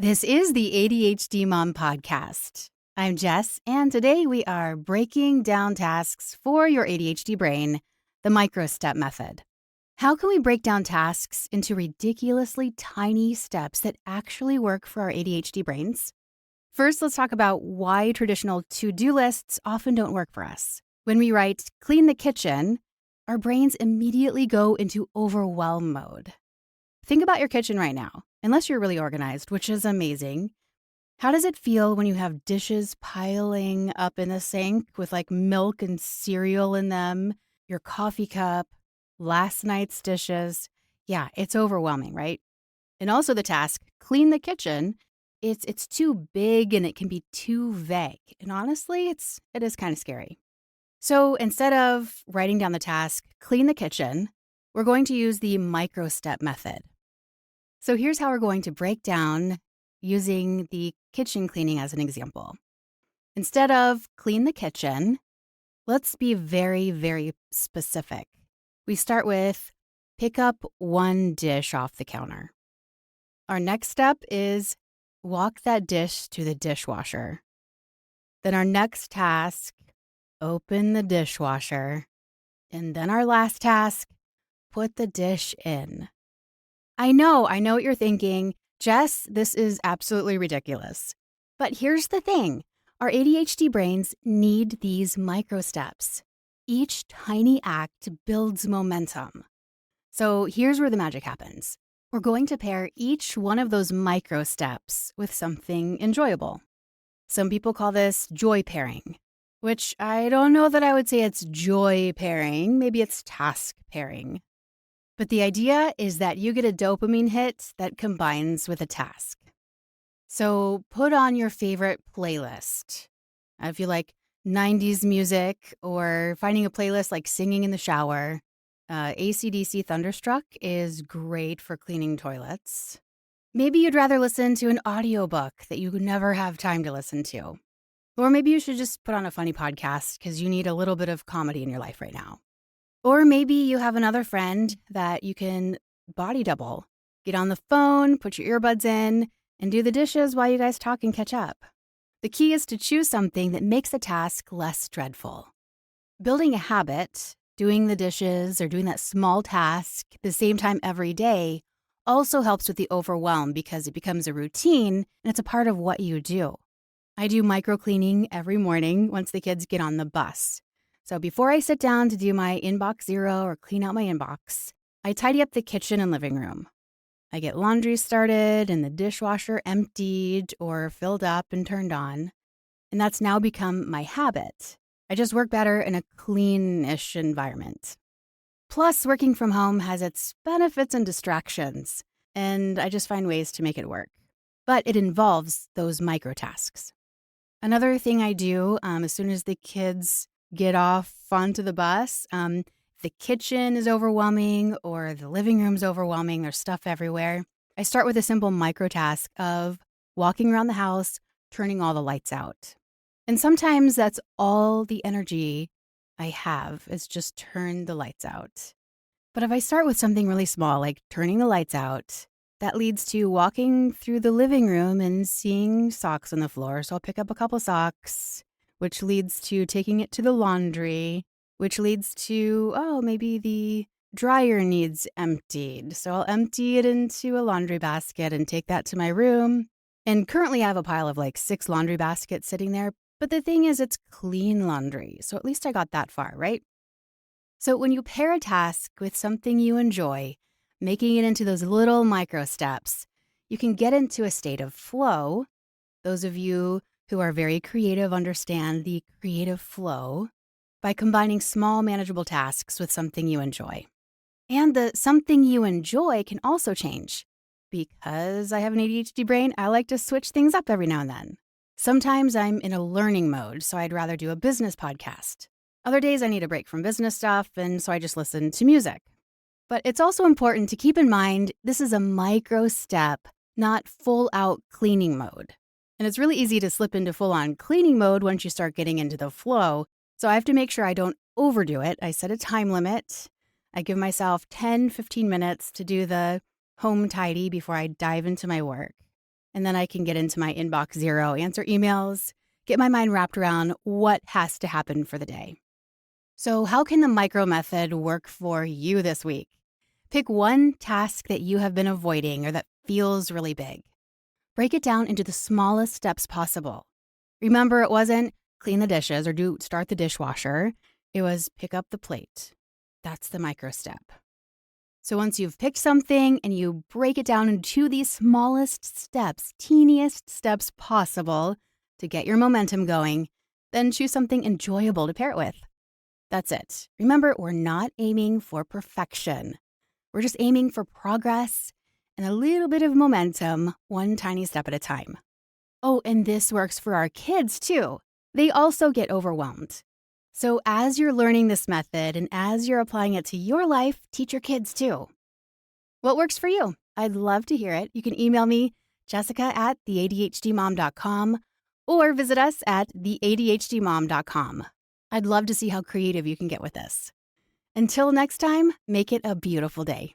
This is the ADHD Mom Podcast. I'm Jess, and today we are breaking down tasks for your ADHD brain, the micro-step method. How can we break down tasks into ridiculously tiny steps that actually work for our ADHD brains? First, let's talk about why traditional to-do lists often don't work for us. When we write, clean the kitchen, our brains immediately go into overwhelm mode. Think about your kitchen right now. Unless you're really organized, which is amazing. How does it feel when you have dishes piling up in the sink with like milk and cereal in them, your coffee cup, last night's dishes? Yeah, it's overwhelming, right? And also the task, clean the kitchen, it's too big and it can be too vague. And honestly, it is kind of scary. So instead of writing down the task, clean the kitchen, we're going to use the micro-step method. So here's how we're going to break down using the kitchen cleaning as an example. Instead of clean the kitchen, let's be very, very specific. We start with pick up one dish off the counter. Our next step is walk that dish to the dishwasher. Then our next task, open the dishwasher. And then our last task, put the dish in. I know what you're thinking. Jess, this is absolutely ridiculous. But here's the thing. Our ADHD brains need these micro steps. Each tiny act builds momentum. So here's where the magic happens. We're going to pair each one of those micro steps with something enjoyable. Some people call this joy pairing, which I don't know that I would say it's joy pairing. Maybe it's task pairing. But the idea is that you get a dopamine hit that combines with a task. So put on your favorite playlist. If you like 90s music or finding a playlist like singing in the shower, AC/DC Thunderstruck is great for cleaning toilets. Maybe you'd rather listen to an audiobook that you would never have time to listen to. Or maybe you should just put on a funny podcast because you need a little bit of comedy in your life right now. Or maybe you have another friend that you can body double. Get on the phone, put your earbuds in, and do the dishes while you guys talk and catch up. The key is to choose something that makes the task less dreadful. Building a habit, doing the dishes or doing that small task at the same time every day, also helps with the overwhelm because it becomes a routine and it's a part of what you do. I do micro cleaning every morning once the kids get on the bus. So before I sit down to do my inbox zero or clean out my inbox, I tidy up the kitchen and living room. I get laundry started and the dishwasher emptied or filled up and turned on. And that's now become my habit. I just work better in a clean-ish environment. Plus, working from home has its benefits and distractions, and I just find ways to make it work. But it involves those micro tasks. Another thing I do as soon as the kids get off onto the bus. The kitchen is overwhelming or the living room's overwhelming. There's stuff everywhere. I start with a simple micro task of walking around the house, turning all the lights out. And sometimes that's all the energy I have is just turn the lights out. But if I start with something really small, like turning the lights out, that leads to walking through the living room and seeing socks on the floor. So I'll pick up a couple socks, which leads to taking it to the laundry, which leads to, maybe the dryer needs emptied. So I'll empty it into a laundry basket and take that to my room. And currently I have a pile of like 6 laundry baskets sitting there. But the thing is, it's clean laundry. So at least I got that far, right? So when you pair a task with something you enjoy, making it into those little micro steps, you can get into a state of flow. Those of you who are very creative understand the creative flow by combining small manageable tasks with something you enjoy. And the something you enjoy can also change. Because I have an ADHD brain, I like to switch things up every now and then. Sometimes I'm in a learning mode, so I'd rather do a business podcast. Other days I need a break from business stuff, and so I just listen to music. But it's also important to keep in mind this is a micro step, not full-out cleaning mode. And it's really easy to slip into full-on cleaning mode once you start getting into the flow. So I have to make sure I don't overdo it. I set a time limit. I give myself 10, 15 minutes to do the home tidy before I dive into my work. And then I can get into my inbox zero, answer emails, get my mind wrapped around what has to happen for the day. So how can the micro method work for you this week? Pick one task that you have been avoiding or that feels really big. Break it down into the smallest steps possible. Remember, it wasn't clean the dishes or start the dishwasher. It was pick up the plate. That's the micro step. So once you've picked something and you break it down into the smallest steps, teeniest steps possible to get your momentum going, then choose something enjoyable to pair it with. That's it. Remember, we're not aiming for perfection. We're just aiming for progress and a little bit of momentum, one tiny step at a time. Oh, and this works for our kids too. They also get overwhelmed. So as you're learning this method and as you're applying it to your life, teach your kids too. What works for you? I'd love to hear it. You can email me, jessica@theadhdmom.com, or visit us at theadhdmom.com. I'd love to see how creative you can get with this. Until next time, make it a beautiful day.